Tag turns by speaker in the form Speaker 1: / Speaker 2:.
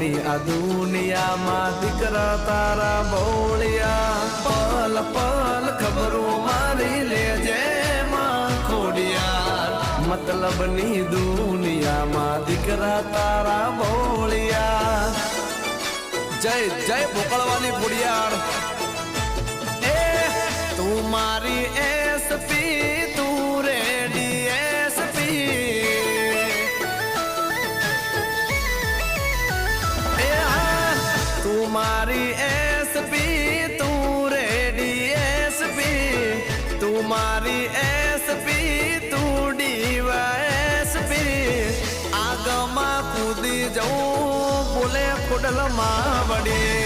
Speaker 1: ની આ દુનિયામાં દીકરા તારા બોળિયા પલ પલ ખબરો મારી લેજે માં ખોડિયાર મતલબ ની દુનિયામાં દીકરા તારા બોળિયા જય જય ભોકળવાની ખોડિયાર એ તું મારી એસપી તું રેડી तुम्हारी एसपी तू रेडी एसपी तुम्हारी एसपी तू डीवाएसपी आगमा कूदी जाऊं बोले कुडल मावड़ी